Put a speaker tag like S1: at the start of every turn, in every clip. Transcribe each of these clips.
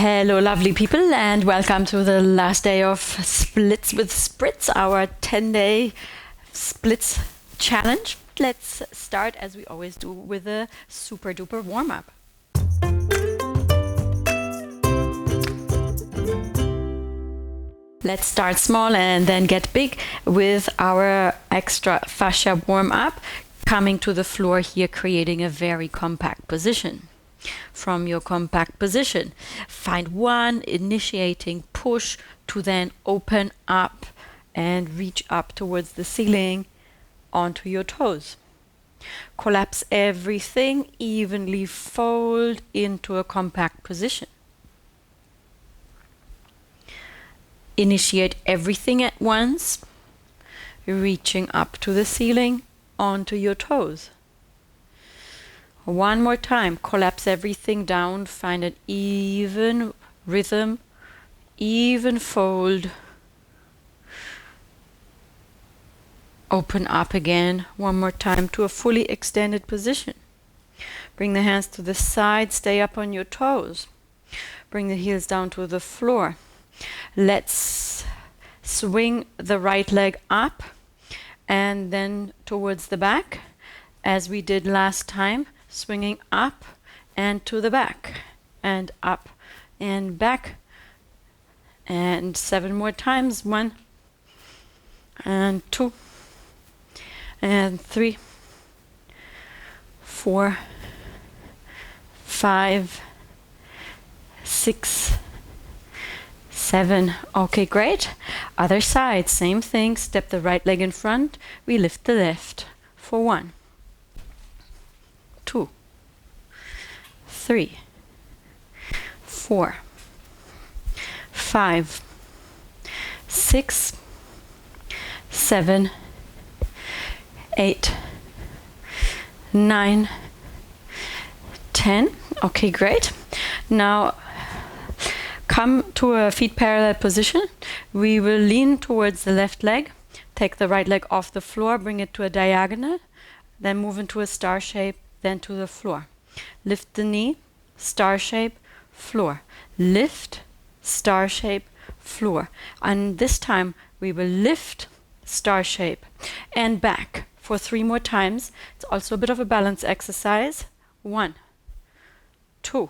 S1: Hello, lovely people, and welcome to the last day of Splits with Spritz, our 10-day splits challenge. Let's start, as we always do, with a super duper warm-up. Let's start small and then get big with our extra fascia warm-up, coming to the floor here, creating a very compact position. From your compact position, find one initiating push to then open up and reach up towards the ceiling onto your toes. Collapse everything, evenly fold into a compact position. Initiate everything at once, reaching up to the ceiling onto your toes. One more time, collapse everything down, find an even rhythm, even fold. Open up again, one more time to a fully extended position. Bring the hands to the side, stay up on your toes. Bring the heels down to the floor. Let's swing the right leg up and then towards the back, as we did last time. Swinging up and to the back, and up and back, and 7 more times. 1 and 2 and 3, 4, 5, 6, 7. Okay, great. Other side, same thing. Step the right leg in front. We lift the left for 1, 2, 3, 4, 5, 6, 7, 8, 9, 10. Okay, great. Now come to a feet parallel position. We will lean towards the left leg. Take the right leg off the floor, bring it to a diagonal, then move into a star shape, then to the floor. Lift the knee, star shape, floor. Lift, star shape, floor. And this time we will lift, star shape, and back for 3 more times. It's also a bit of a balance exercise. 1, 2,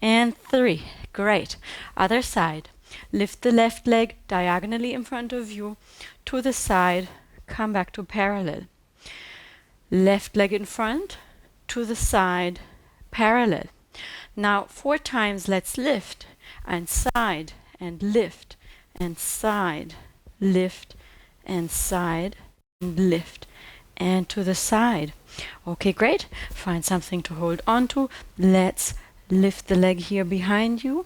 S1: and 3. Great. Other side. Lift the left leg diagonally in front of you to the side. Come back to parallel. Left leg in front, to the side, parallel. Now 4 times let's lift and side and lift and side, lift and side and lift and to the side. Okay, great. Find something to hold on to. Let's lift the leg here behind you.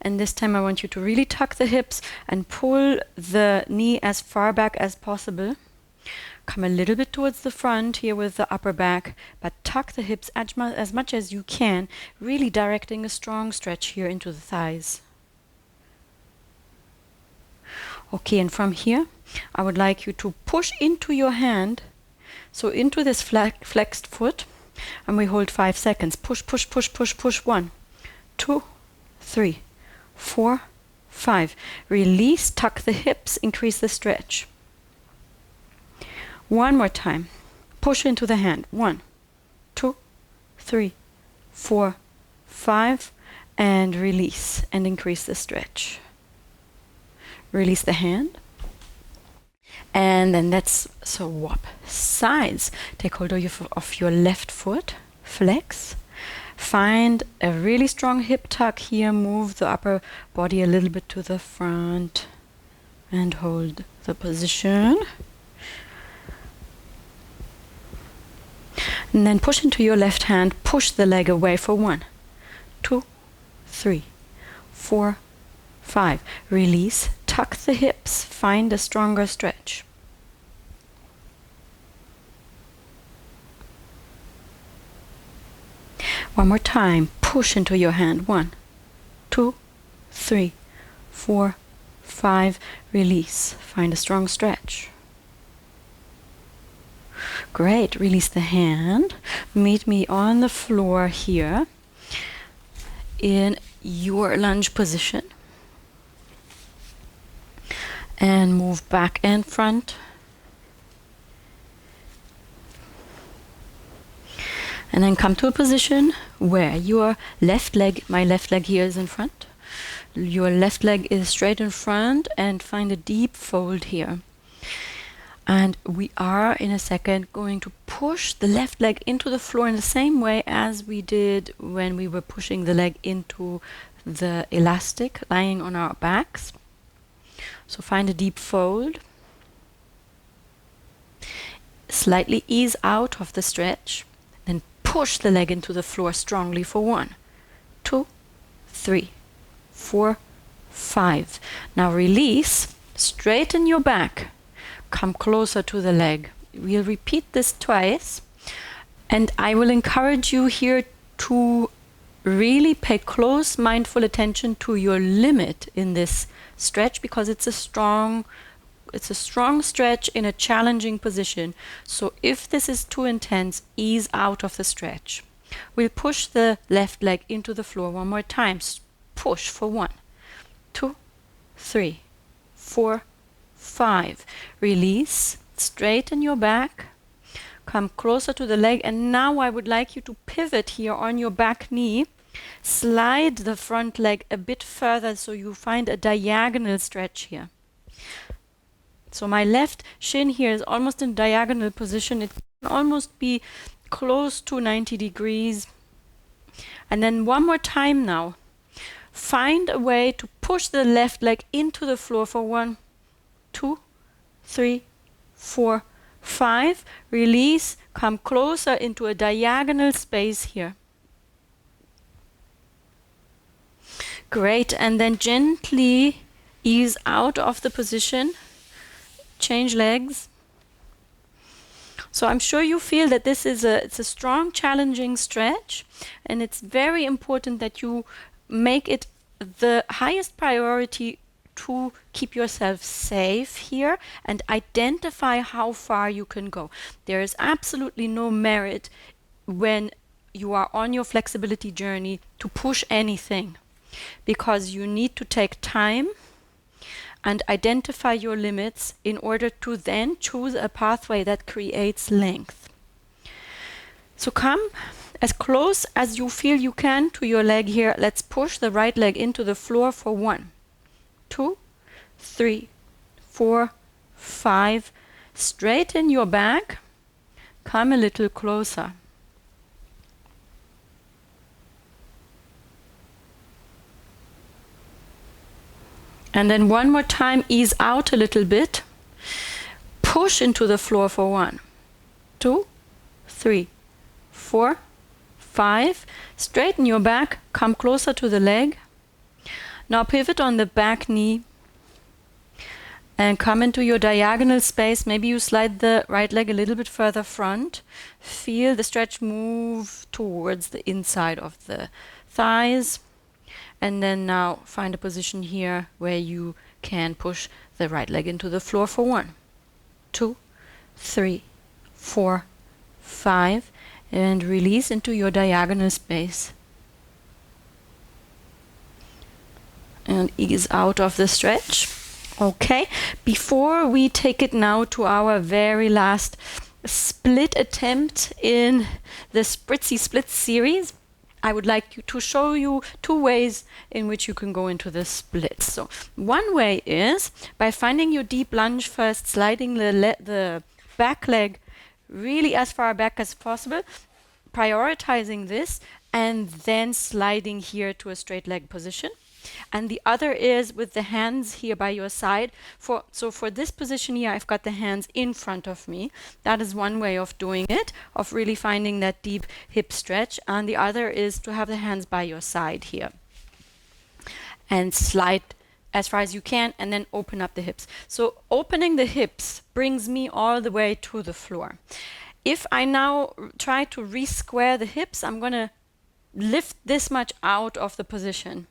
S1: And this time I want you to really tuck the hips and pull the knee as far back as possible. Come a little bit towards the front here with the upper back, but tuck the hips as much as you can, really directing a strong stretch here into the thighs. Okay, and from here, I would like you to push into your hand, so into this flexed foot, and we hold 5 seconds. Push, push, push, push, push. 1, 2, 3, 4, 5. Release, tuck the hips, increase the stretch. 1 more time. Push into the hand. 1, 2, 3, 4, 5, and release and increase the stretch. Release the hand. And then let's swap sides. Take hold of your left foot. Flex. Find a really strong hip tuck here. Move the upper body a little bit to the front and hold the position. And then push into your left hand, push the leg away for 1, 2, 3, 4, 5. Release, tuck the hips, find a stronger stretch. One more time, push into your hand. 1, 2, 3, 4, 5. Release, find a strong stretch. Great. Release the hand. Meet me on the floor here. in your lunge position. And move back and front. And then come to a position where your left leg, my left leg here is in front. Your left leg is straight in front, and find a deep fold here. And we are in a second going to push the left leg into the floor in the same way as we did when we were pushing the leg into the elastic lying on our backs. So find a deep fold. Slightly ease out of the stretch. Then push the leg into the floor strongly for 1, 2, 3, 4, 5. Now release, straighten your back. Come closer to the leg. We'll repeat this twice. And I will encourage you here to really pay close mindful attention to your limit in this stretch, because it's a strong stretch in a challenging position. So if this is too intense, ease out of the stretch. We'll push the left leg into the floor one more time. Push for 1, 2, 3, 4, 5. Release, straighten your back, come closer to the leg, and now I would like you to pivot here on your back knee. Slide the front leg a bit further so you find a diagonal stretch here. So my left shin here is almost in diagonal position. It can almost be close to 90 degrees. And then one more time now. Find a way to push the left leg into the floor for 1, 2, 3, 4, 5. Release, come closer into a diagonal space here. Great, and then gently ease out of the position. Change legs. So I'm sure you feel that this is it's a strong, challenging stretch, and it's very important that you make it the highest priority to keep yourself safe here and identify how far you can go. There is absolutely no merit when you are on your flexibility journey to push anything, because you need to take time and identify your limits in order to then choose a pathway that creates length. So come as close as you feel you can to your leg here. Let's push the right leg into the floor for 1, 2, 3, 4, 5. Straighten your back. Come a little closer. And then one more time, ease out a little bit. Push into the floor for 1, 2, 3, 4, 5. Straighten your back, come closer to the leg. Now pivot on the back knee and come into your diagonal space. Maybe you slide the right leg a little bit further front. Feel the stretch move towards the inside of the thighs. And then now find a position here where you can push the right leg into the floor for 1, 2, 3, 4, 5, and release into your diagonal space. And ease out of the stretch. Okay, before we take it now to our very last split attempt in the Spritzy Split series, I would like to show you 2 ways in which you can go into the splits. So one way is by finding your deep lunge first, sliding the back leg really as far back as possible, prioritizing this, and then sliding here to a straight leg position. And the other is with the hands here by your side. So for this position here, I've got the hands in front of me. That is one way of doing it, of really finding that deep hip stretch. And the other is to have the hands by your side here. And slide as far as you can, and then open up the hips. So opening the hips brings me all the way to the floor. If I now try to re-square the hips, I'm going to lift this much out of the position.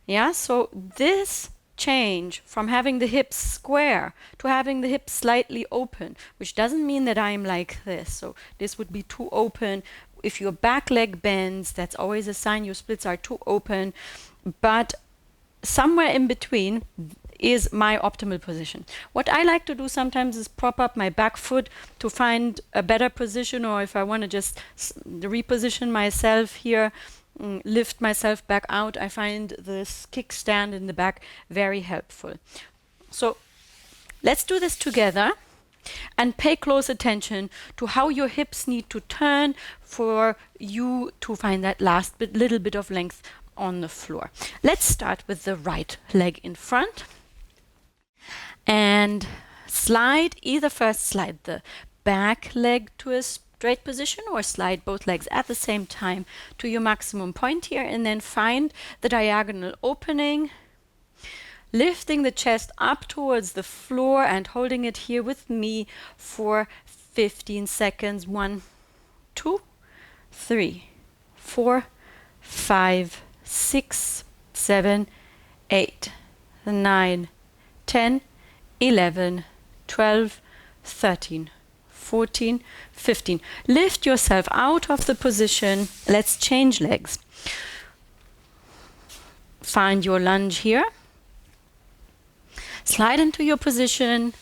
S1: Yeah, so this change from having the hips square to having the hips slightly open, which doesn't mean that I'm like this. So this would be too open. If your back leg bends, that's always a sign your splits are too open, but somewhere in between is my optimal position. What I like to do sometimes is prop up my back foot to find a better position, or if I want to just reposition myself here, lift myself back out, I find this kickstand in the back very helpful. So let's do this together and pay close attention to how your hips need to turn for you to find that last little bit of length on the floor. Let's start with the right leg in front and either first slide the back leg to a straight position or slide both legs at the same time to your maximum point here, and then find the diagonal opening, lifting the chest up towards the floor and holding it here with me for 15 seconds. 1, 2, 3, 4, 5, 6, 7, 8, 9, 10, 11, 12, 13, 14, 15. Lift yourself out of the position. Let's change legs. Find your lunge here. Slide into your position.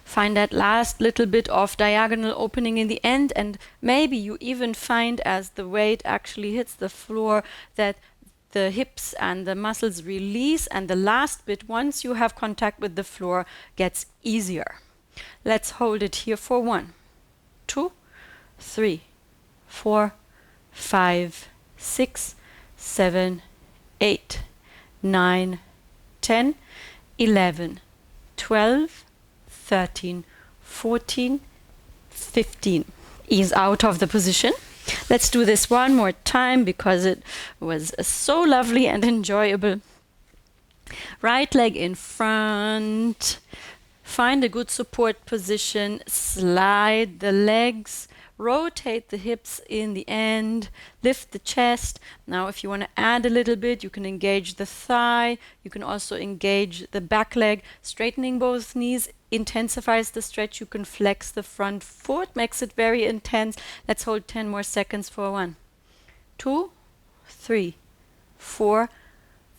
S1: Find that last little bit of diagonal opening in the end, and maybe you even find, as the weight actually hits the floor, that the hips and the muscles release, and the last bit, once you have contact with the floor, gets easier. Let's hold it here for 1, 2, 3, 4, 5, 6, 7, 8, 9, 10, 11, 12, 13, 14, 15. Ease out of the position. Let's do this one more time because it was so lovely and enjoyable. Right leg in front. Find a good support position. Slide the legs. Rotate the hips in the end. Lift the chest. Now if you want to add a little bit, you can engage the thigh. You can also engage the back leg. Straightening both knees intensifies the stretch. You can flex the front foot, makes it very intense. Let's hold 10 more seconds for 1, 2, 3, 4,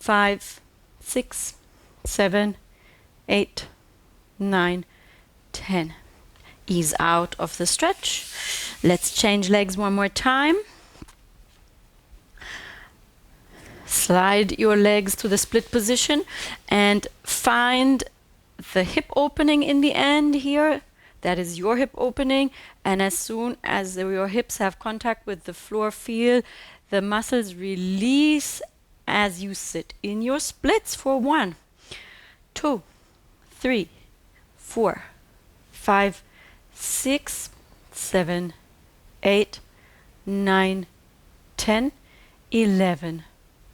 S1: 5, 6, 7, 8, 9, 10. Ease out of the stretch. Let's change legs one more time. Slide your legs to the split position and find the hip opening in the end here. That is your hip opening, and as soon as your hips have contact with the floor, feel the muscles release as you sit in your splits for 1, 2, 3, 4, 5, 6, 7, 8, 9, 10, 11,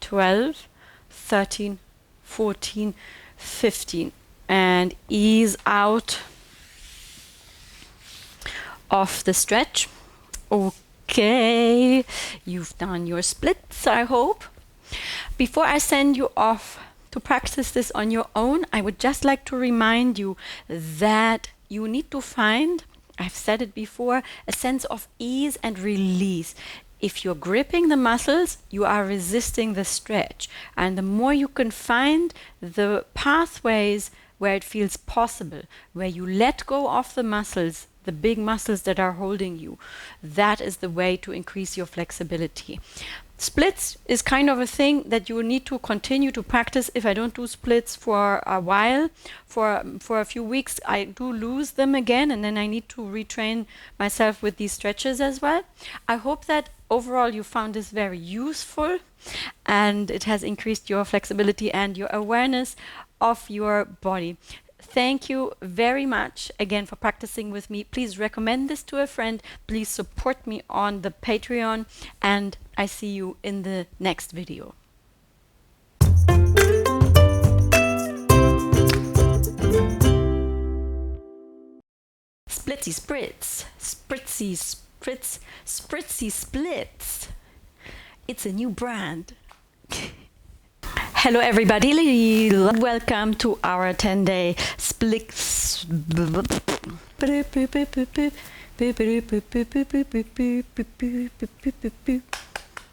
S1: 12, 13, 14, 15. And ease out of the stretch. Okay, you've done your splits, I hope. Before I send you off to practice this on your own, I would just like to remind you that you need to find, I've said it before, a sense of ease and release. If you're gripping the muscles, you are resisting the stretch. And the more you can find the pathways where it feels possible, where you let go of the muscles, the big muscles that are holding you, that is the way to increase your flexibility. Splits is kind of a thing that you need to continue to practice. If I don't do splits for a while, for a few weeks, I do lose them again, and then I need to retrain myself with these stretches as well. I hope that overall you found this very useful and it has increased your flexibility and your awareness of your body. Thank you very much again for practicing with me. Please recommend this to a friend. Please support me on the Patreon, and I see you in the next video. Splitsy spritz, spritzy spritz, spritzy splits. It's a new brand. Hello everybody, welcome to our 10-day split. Boop, boop, boop, boop, boop, boop, boop, boop, boop, boop, boop, boop, boop.